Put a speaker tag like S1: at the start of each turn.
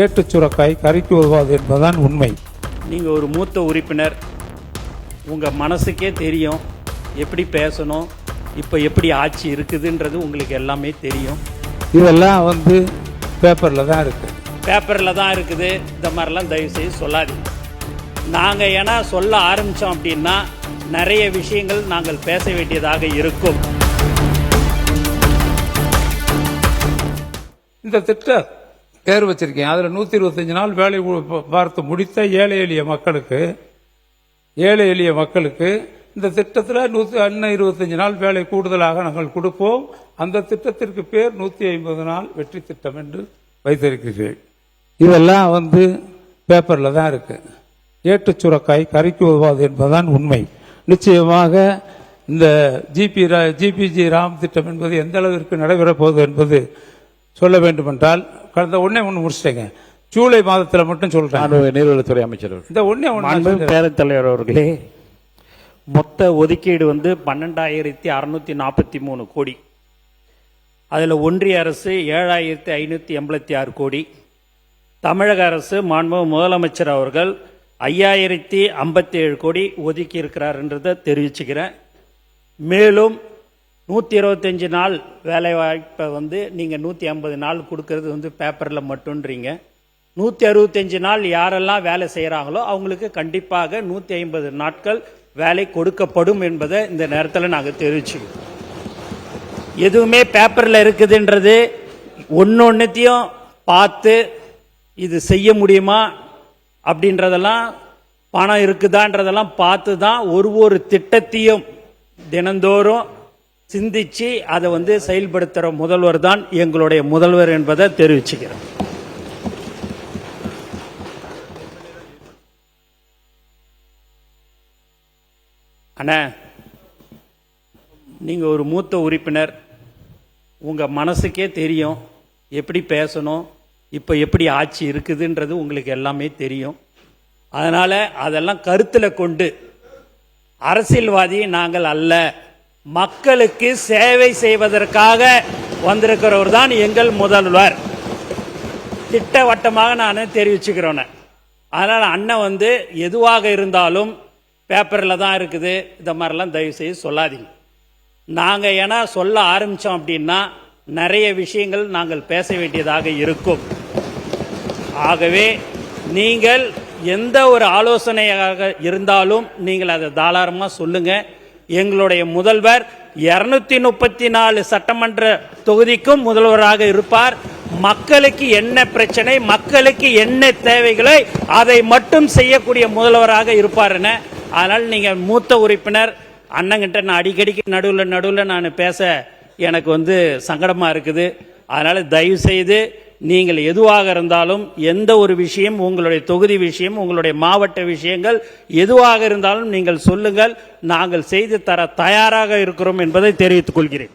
S1: ஏட்டுச் சுரக்காய் கறிக்கு உதவாது என்பதுதான் உண்மை.
S2: நீங்கள் ஒரு மூத்த உறுப்பினர், உங்கள் மனசுக்கே தெரியும் எப்படி பேசணும், இப்போ எப்படி ஆட்சி இருக்குதுன்றது உங்களுக்கு எல்லாமே தெரியும்.
S1: இதெல்லாம் பேப்பரில் தான் இருக்குது.
S2: பேப்பரில் தான் இருக்குது. இந்த மாதிரிலாம் தயவுசெய்து சொல்லாதீங்க. நாங்கள் ஏன்னா சொல்ல ஆரம்பித்தோம் அப்படின்னா நிறைய விஷயங்கள் நாங்கள் பேச வேண்டியதாக இருக்கும்.
S1: இந்த திட்டம் பேர் வச்சிருக்கேன். அதில் 125 நாள் வேலை பார்த்து முடித்த ஏழை எளிய மக்களுக்கு இந்த திட்டத்தில் 125 நாள் வேலை கூடுதலாக நாங்கள் கொடுப்போம். அந்த திட்டத்திற்கு பேர் 150 நாள் வெற்றி திட்டம் என்று வைத்திருக்கிறேன். இதெல்லாம் பேப்பரில் தான் இருக்கு. ஏட்டுச் சுரக்காய் கறிக்கு உதவாது என்பதுதான் உண்மை. நிச்சயமாக இந்த ஜிபிஜி ராம் திட்டம் என்பது எந்த அளவிற்கு நடைபெறப் போகுது என்பது சொல்ல வேண்டுமென்றால் கடந்த ஒன்னே முடிச்சிட்டேங்க. ஜூலை மாதத்தில் மட்டும் சொல்றேன்.
S3: நீர்வளத்துறை அமைச்சர்
S2: இந்த ஒன்னே பேரவைத் தலைவர் அவர்களே, மொத்த ஒதுக்கீடு 12,643 கோடி. அதில் ஒன்றிய அரசு 7,586 கோடி, தமிழக அரசு மாண்புமிகு முதலமைச்சர் அவர்கள் 5,057 கோடி ஒதுக்கி இருக்கிறார்ன்றதை தெரிவிச்சுக்கிறேன். மேலும் 125 நாள் வேலை வாய்ப்பை நீங்கள் 150 நாள் கொடுக்கறது பேப்பரில் மட்டும்ன்றீங்க. 165 நாள் யாரெல்லாம் வேலை செய்கிறாங்களோ அவங்களுக்கு கண்டிப்பாக 150 நாட்கள் வேலை கொடுக்கப்படும் என்பதை இந்த நேரத்தில் நாங்கள் தெரிவிச்சுக்கிறோம். எதுவுமே பேப்பரில் இருக்குதுன்றது ஒன்னொன்னுத்தையும் பார்த்து இது செய்ய முடியுமா அப்படின்றதெல்லாம், பணம் இருக்குதான்றதெல்லாம் பார்த்து தான் ஒரு திட்டத்தையும் தினந்தோறும் சிந்திச்சு அதை செயல்படுத்துகிற முதல்வர் தான் எங்களுடைய முதல்வர் என்பதை தெரிவிச்சுக்கிறேன். அண்ணா, நீங்கள் ஒரு மூத்த உறுப்பினர், உங்கள் மனசுக்கே தெரியும் எப்படி பேசணும், இப்போ எப்படி ஆட்சி இருக்குதுன்றது உங்களுக்கு எல்லாமே தெரியும். அதனால் அதெல்லாம் கருத்தில் கொண்டு, அரசியல்வாதி நாங்கள் அல்ல, மக்களுக்கு சேவை செய்வதற்காக வந்திருக்கிறவர் தான் எங்கள் முதல்வர். திட்டவட்டமாக நான் தெரிவிச்சுக்கிறோன்னு. அதனால் அண்ணன் எதுவாக இருந்தாலும் பேப்பரில் தான் இருக்குது, இந்த மாதிரிலாம் தயவுசெய்து சொல்லாதீங்க. நாங்கள் ஏன்னா சொல்ல ஆரம்பித்தோம் அப்படின்னா நிறைய விஷயங்கள் நாங்கள் பேச வேண்டியதாக இருக்கும். ஆகவே நீங்கள் எந்த ஒரு ஆலோசனையாக இருந்தாலும் நீங்கள் அதை தாராளமாக சொல்லுங்கள். எங்களுடைய முதல்வர் 234 சட்டமன்ற தொகுதிக்கும் முதல்வராக இருப்பார். மக்களுக்கு என்ன பிரச்சனை, மக்களுக்கு என்ன தேவைகளை அதை மட்டும் செய்யக்கூடிய முதல்வராக இருப்பார்னு. அதனால் நீங்கள் மூத்த உறுப்பினர் அண்ணங்கிட்ட நான் அடிக்கடிக்கு நடுவில் நான் பேச எனக்கு சங்கடமாக இருக்குது. அதனால் தயவு செய்து நீங்கள் எதுவாக இருந்தாலும், எந்த ஒரு விஷயம், உங்களுடைய தொகுதி விஷயம், உங்களுடைய மாவட்ட விஷயங்கள் எதுவாக இருந்தாலும் நீங்கள் சொல்லுங்கள். நாங்கள் செய்து தர தயாராக இருக்கிறோம் என்பதை தெரிவித்துக் கொள்கிறேன்.